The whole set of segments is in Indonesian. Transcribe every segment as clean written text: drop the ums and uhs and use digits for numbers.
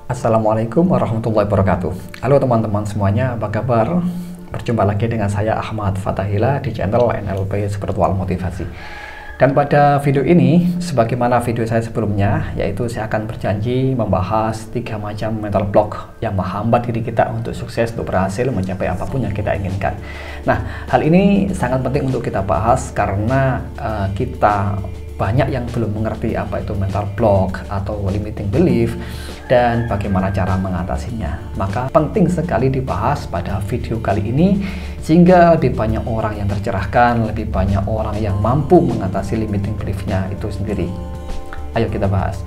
Assalamualaikum warahmatullahi wabarakatuh. Halo teman-teman semuanya, apa kabar? Berjumpa lagi dengan saya Ahmad Fatahila di channel NLP Spiritual Motivasi. Dan pada video ini, sebagaimana video saya sebelumnya, yaitu saya akan berjanji membahas 3 macam mental block yang menghambat diri kita untuk sukses, untuk berhasil mencapai apapun yang kita inginkan. Nah, hal ini sangat penting untuk kita bahas karena kita banyak yang belum mengerti apa itu mental block atau limiting belief dan bagaimana cara mengatasinya. Maka penting sekali dibahas pada video kali ini sehingga lebih banyak orang yang tercerahkan, lebih banyak orang yang mampu mengatasi limiting beliefnya itu sendiri. Ayo kita bahas.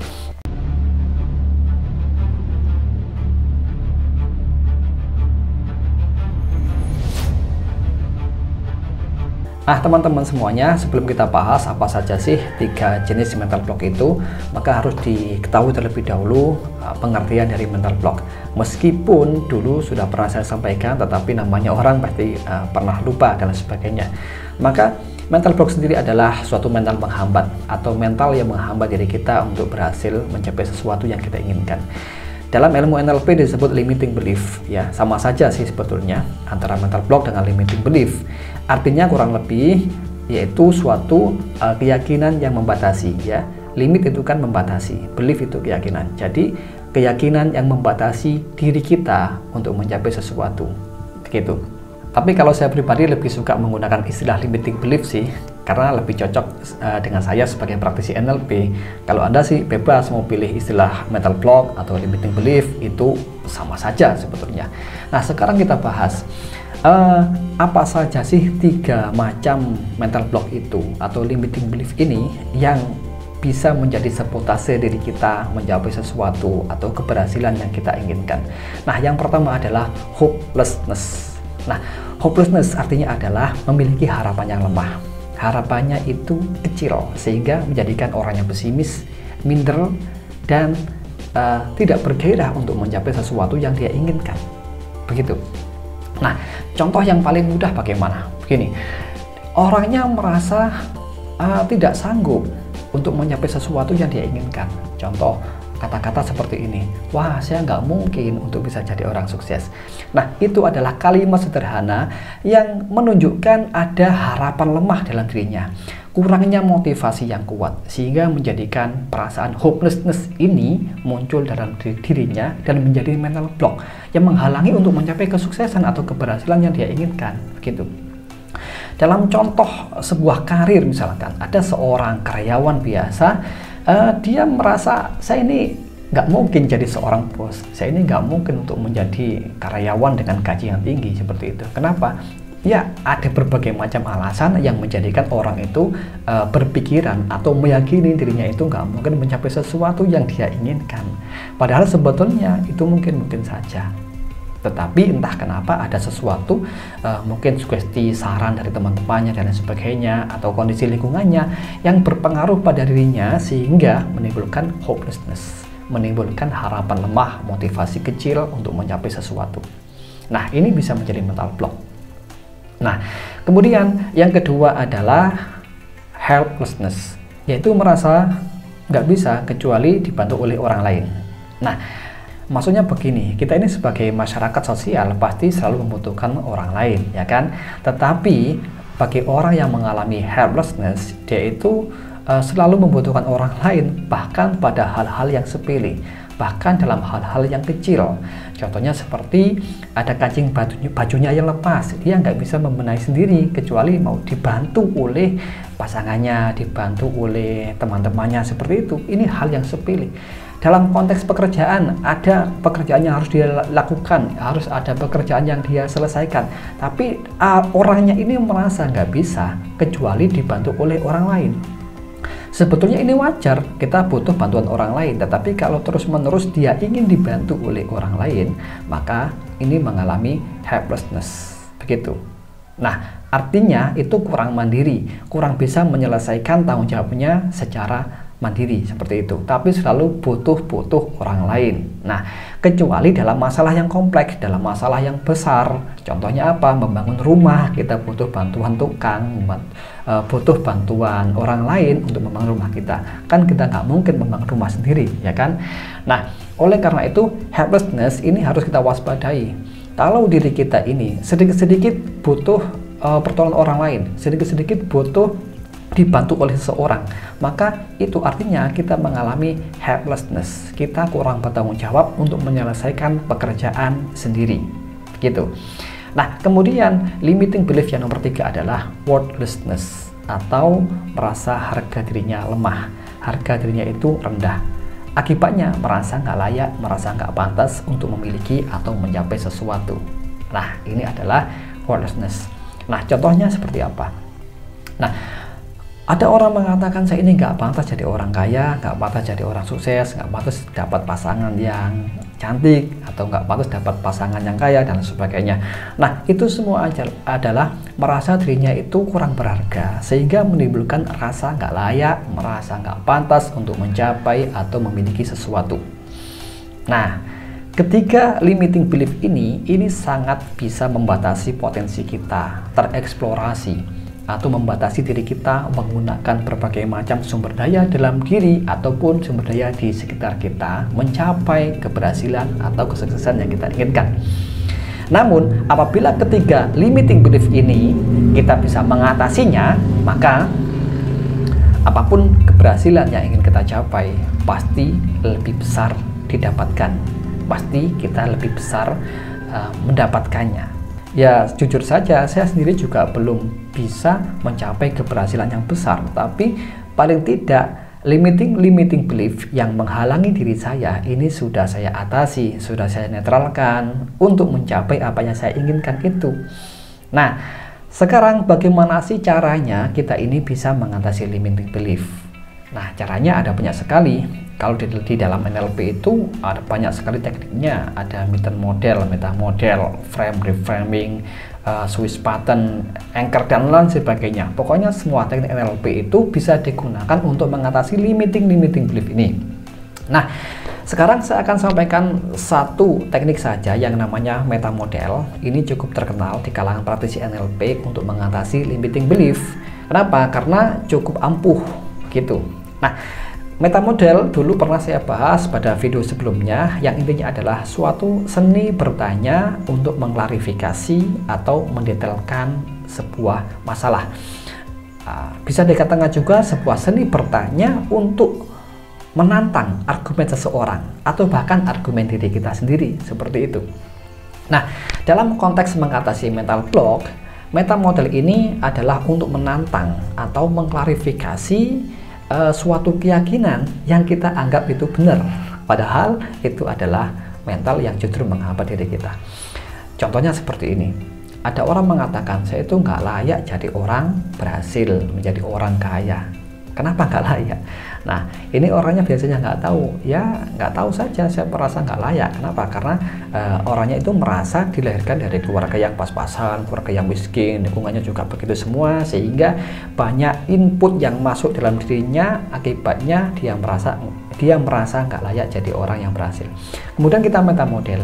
Nah teman-teman semuanya, sebelum kita bahas apa saja sih 3 jenis mental block itu, maka harus diketahui terlebih dahulu pengertian dari mental block. Meskipun dulu sudah pernah saya sampaikan, tetapi namanya orang pasti pernah lupa dan sebagainya. Maka mental block sendiri adalah suatu mental penghambat atau mental yang menghambat diri kita untuk berhasil mencapai sesuatu yang kita inginkan. Dalam ilmu NLP disebut limiting belief, ya sama saja sih sebetulnya antara mental block dengan limiting belief. Artinya kurang lebih yaitu suatu keyakinan yang membatasi, ya. Limit itu kan membatasi, belief itu keyakinan. Jadi keyakinan yang membatasi diri kita untuk mencapai sesuatu, gitu. Tapi kalau saya pribadi lebih suka menggunakan istilah limiting belief sih, karena lebih cocok dengan saya sebagai praktisi NLP. Kalau Anda sih bebas mau pilih istilah mental block atau limiting belief, itu sama saja sebetulnya. Nah sekarang kita bahas apa saja sih 3 macam mental block itu atau limiting belief ini yang bisa menjadi sabotase diri kita mencapai sesuatu atau keberhasilan yang kita inginkan. Nah yang pertama adalah hopelessness. Nah, hopelessness artinya adalah memiliki harapan yang lemah. Harapannya itu kecil sehingga menjadikan orang yang pesimis, minder, dan tidak bergairah untuk mencapai sesuatu yang dia inginkan. Begitu. Nah, contoh yang paling mudah bagaimana? Begini, orangnya merasa tidak sanggup untuk mencapai sesuatu yang dia inginkan. Contoh, kata-kata seperti ini, wah saya nggak mungkin untuk bisa jadi orang sukses. Nah itu adalah kalimat sederhana yang menunjukkan ada harapan lemah dalam dirinya, kurangnya motivasi yang kuat, sehingga menjadikan perasaan hopelessness ini muncul dalam dirinya dan menjadi mental block yang menghalangi untuk mencapai kesuksesan atau keberhasilan yang dia inginkan. Begitu. Dalam contoh sebuah karir misalkan, ada seorang karyawan biasa, dia merasa saya ini nggak mungkin jadi seorang bos, saya ini nggak mungkin untuk menjadi karyawan dengan gaji yang tinggi seperti itu. Kenapa? Ya ada berbagai macam alasan yang menjadikan orang itu berpikiran atau meyakini dirinya itu nggak mungkin mencapai sesuatu yang dia inginkan. Padahal sebetulnya itu mungkin saja. Tetapi entah kenapa ada sesuatu, mungkin sugesti saran dari teman-temannya dan lain sebagainya, atau kondisi lingkungannya yang berpengaruh pada dirinya sehingga menimbulkan hopelessness, menimbulkan harapan lemah, motivasi kecil untuk mencapai sesuatu. Nah ini bisa menjadi mental block. Nah kemudian yang kedua adalah helplessness, yaitu merasa nggak bisa kecuali dibantu oleh orang lain. Nah maksudnya begini, kita ini sebagai masyarakat sosial pasti selalu membutuhkan orang lain, ya kan? Tetapi bagi orang yang mengalami helplessness, dia itu selalu membutuhkan orang lain, bahkan pada hal-hal yang sepele, bahkan dalam hal-hal yang kecil. Contohnya seperti ada kancing bajunya yang lepas, dia nggak bisa membenahi sendiri kecuali mau dibantu oleh pasangannya, dibantu oleh teman-temannya, seperti itu. Ini hal yang sepele. Dalam konteks pekerjaan, ada pekerjaan yang harus dia lakukan, harus ada pekerjaan yang dia selesaikan. Tapi orangnya ini merasa nggak bisa kecuali dibantu oleh orang lain. Sebetulnya ini wajar, kita butuh bantuan orang lain. Tetapi kalau terus-menerus dia ingin dibantu oleh orang lain, maka ini mengalami helplessness. Begitu. Nah, artinya itu kurang mandiri, kurang bisa menyelesaikan tanggung jawabnya secara mandiri seperti itu, tapi selalu butuh orang lain. Nah, kecuali dalam masalah yang kompleks, dalam masalah yang besar, contohnya apa? Membangun rumah, kita butuh bantuan tukang, butuh bantuan orang lain untuk membangun rumah kita. Kan kita nggak mungkin membangun rumah sendiri, ya kan? Nah, oleh karena itu helplessness ini harus kita waspadai. Kalau diri kita ini sedikit-sedikit butuh pertolongan orang lain, sedikit-sedikit butuh dibantu oleh seseorang, maka itu artinya kita mengalami helplessness. Kita kurang bertanggung jawab untuk menyelesaikan pekerjaan sendiri, gitu. Nah, kemudian limiting belief yang nomor 3 adalah worthlessness, atau merasa harga dirinya lemah, harga dirinya itu rendah. Akibatnya merasa nggak layak, merasa nggak pantas untuk memiliki atau mencapai sesuatu. Nah, ini adalah worthlessness. Nah, contohnya seperti apa? Nah, ada orang mengatakan saya ini nggak pantas jadi orang kaya, nggak pantas jadi orang sukses, nggak pantas dapat pasangan yang cantik, atau nggak pantas dapat pasangan yang kaya, dan sebagainya. Nah, itu semua adalah merasa dirinya itu kurang berharga, sehingga menimbulkan rasa nggak layak, merasa nggak pantas untuk mencapai atau memiliki sesuatu. Nah, ketiga limiting belief ini sangat bisa membatasi potensi kita tereksplorasi, atau membatasi diri kita menggunakan berbagai macam sumber daya dalam diri ataupun sumber daya di sekitar kita mencapai keberhasilan atau kesuksesan yang kita inginkan. Namun, apabila ketiga limiting belief ini kita bisa mengatasinya, maka apapun keberhasilan yang ingin kita capai pasti lebih besar didapatkan, pasti kita lebih besar mendapatkannya. Ya, jujur saja saya sendiri juga belum bisa mencapai keberhasilan yang besar, tapi paling tidak limiting belief yang menghalangi diri saya ini sudah saya atasi, sudah saya netralkan untuk mencapai apa yang saya inginkan itu. Nah, sekarang bagaimana sih caranya kita ini bisa mengatasi limiting belief? Nah, caranya ada banyak sekali. Kalau di dalam NLP itu ada banyak sekali tekniknya, ada meta model, frame, reframing, Swiss pattern, anchor, dan lain sebagainya. Pokoknya semua teknik NLP itu bisa digunakan untuk mengatasi limiting belief ini. Nah, sekarang saya akan sampaikan satu teknik saja yang namanya meta model. Ini cukup terkenal di kalangan praktisi NLP untuk mengatasi limiting belief. Kenapa? Karena cukup ampuh gitu. Nah, meta model dulu pernah saya bahas pada video sebelumnya, yang intinya adalah suatu seni bertanya untuk mengklarifikasi atau mendetailkan sebuah masalah. Bisa dikatakan juga sebuah seni bertanya untuk menantang argumen seseorang atau bahkan argumen diri kita sendiri, seperti itu. Nah, dalam konteks mengatasi mental block, meta model ini adalah untuk menantang atau mengklarifikasi suatu keyakinan yang kita anggap itu benar, padahal itu adalah mental yang justru menghambat diri kita. Contohnya seperti ini, ada orang mengatakan saya itu nggak layak jadi orang berhasil, menjadi orang kaya. Kenapa nggak layak? Nah, ini orangnya biasanya nggak tahu, ya nggak tahu saja, saya merasa nggak layak. Kenapa? Karena orangnya itu merasa dilahirkan dari keluarga yang pas-pasan, keluarga yang miskin, lingkungannya juga begitu semua, sehingga banyak input yang masuk dalam dirinya, akibatnya dia merasa nggak layak jadi orang yang berhasil. Kemudian kita meta model,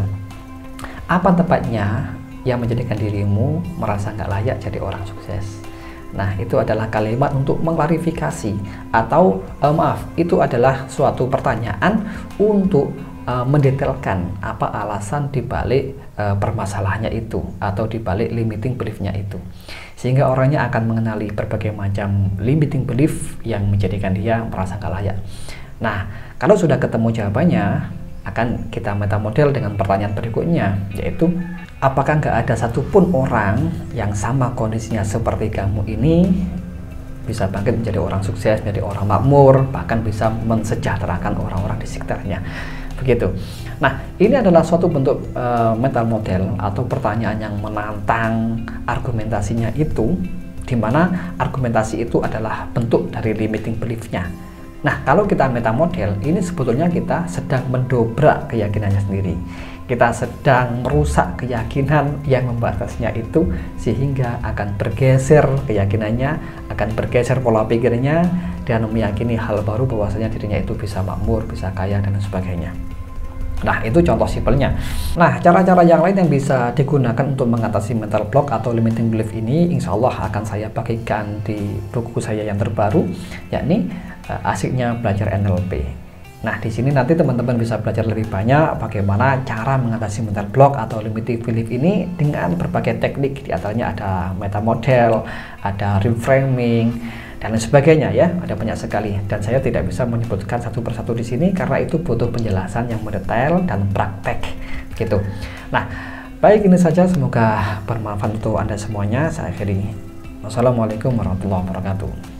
apa tepatnya yang menjadikan dirimu merasa nggak layak jadi orang sukses? Nah, itu adalah kalimat untuk mengklarifikasi atau itu adalah suatu pertanyaan untuk mendetailkan apa alasan dibalik permasalahannya itu atau dibalik limiting belief-nya itu, sehingga orangnya akan mengenali berbagai macam limiting belief yang menjadikan dia merasa nggak layak. Nah, kalau sudah ketemu jawabannya, akan kita meta model dengan pertanyaan berikutnya, yaitu apakah nggak ada satupun orang yang sama kondisinya seperti kamu ini bisa bangkit menjadi orang sukses, menjadi orang makmur, bahkan bisa mensejahterakan orang-orang di sekitarnya, begitu. Nah, ini adalah suatu bentuk mental model atau pertanyaan yang menantang argumentasinya itu, di mana argumentasi itu adalah bentuk dari limiting belief-nya. Nah, kalau kita meta model, ini sebetulnya kita sedang mendobrak keyakinannya sendiri. Kita sedang merusak keyakinan yang membatasnya itu, sehingga akan bergeser keyakinannya, akan bergeser pola pikirnya, dan meyakini hal baru bahwasanya dirinya itu bisa makmur, bisa kaya, dan sebagainya. Nah, itu contoh simpelnya. Nah, cara-cara yang lain yang bisa digunakan untuk mengatasi mental block atau limiting belief ini, insya Allah akan saya bagikan di buku saya yang terbaru, yakni Asiknya Belajar NLP. Nah, di sini nanti teman-teman bisa belajar lebih banyak bagaimana cara mengatasi mental block atau limiting belief ini dengan berbagai teknik. Di antaranya ada meta model, ada reframing, dan lain sebagainya ya, ada banyak sekali, dan saya tidak bisa menyebutkan satu persatu di sini karena itu butuh penjelasan yang mendetail dan praktek gitu. Nah, baik, ini saja, semoga bermanfaat untuk Anda semuanya. Saya akhiri. Wassalamualaikum warahmatullahi wabarakatuh.